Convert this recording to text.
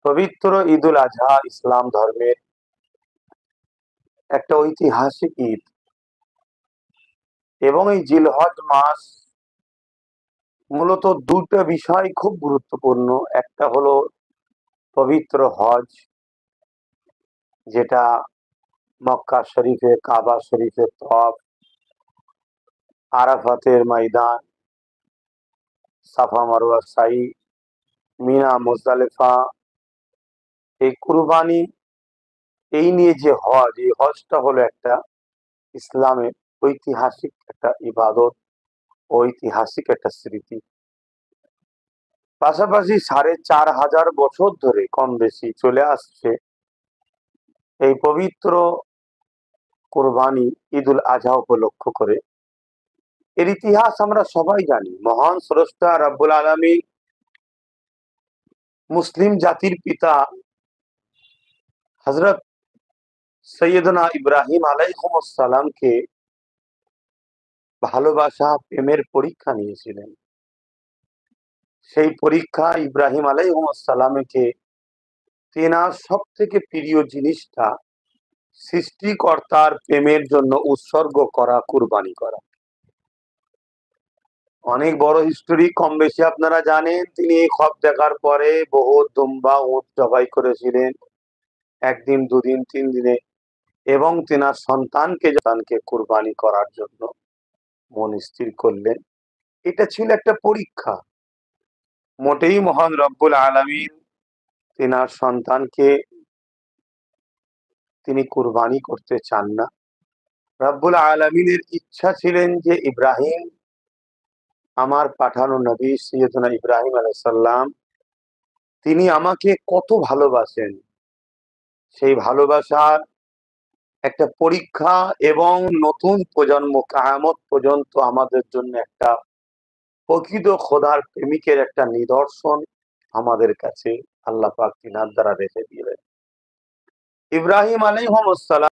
পবিত্র ঈদুল আজহা ইসলাম ধর্মের একটা ঐতিহাসিক ঈদ এবং এই জিলহজ মাস মূলত দুটো বিষয় খুব গুরুত্বপূর্ণ। একটা হলো পবিত্র হজ, যেটা মক্কা শরীফে, কাবা শরীফে তওয়াফ, আরাফাতের ময়দান, সাফা মারওয়া সাই, মিনা মুজদালিফা, এই কুরবানি, এই নিয়ে যে হজ, এই হজটা হলো একটা ইসলামের ঐতিহাসিক একটা ইবাদত, ঐতিহাসিক একটা স্মৃতি। পাশাপাশি 4500 বছর ধরে কম বেশি চলে আসছে এই পবিত্র কোরবানি ঈদুল আজহা উপলক্ষ করে। এর ইতিহাস আমরা সবাই জানি। মহান স্রষ্টা রব্বুল আলামিন মুসলিম জাতির পিতা হযরত সৈয়দনা ইব্রাহিম আলাইহিস সালামকে ভালোবাসা, প্রেমের পরীক্ষা নিয়েছিলেন। সেই পরীক্ষা ইব্রাহিম আলাইহিস সালামকে তেনার সব থেকে প্রিয় জিনিসটা সৃষ্টিকর্তার প্রেমের জন্য উৎসর্গ করা, কুরবানি করা। অনেক বড় হিস্টোরি, কম বেশি আপনারা জানেন। তিনি এই খব দেখার পরে বহু দুম্বা উট জবাই করেছিলেন, একদিন, দুদিন, 3 দিনে, এবং তেনার সন্তানকে কুরবানি করার জন্য মন স্থির করলেন। এটা ছিল একটা পরীক্ষা। মোটেই মহান রব্বুল আলামিন তেনার সন্তানকে তিনি কুরবানি করতে চান না। রব্বুল আলামিনের ইচ্ছা ছিলেন যে ইব্রাহিম, আমার পাঠানো নবী সৈয়দনা ইব্রাহিম আলাইহিস সালাম, তিনি আমাকে কত ভালোবাসেন, সেই ভালোবাসার একটা পরীক্ষা এবং নতুন প্রজন্ম কিয়ামত পর্যন্ত আমাদের জন্য একটা প্রকৃত খোদার প্রেমিকের একটা নিদর্শন আমাদের কাছে আল্লাহ পাক তিনার দ্বারা রেখে দিলেন। ইব্রাহিম আলাইহিস সালাম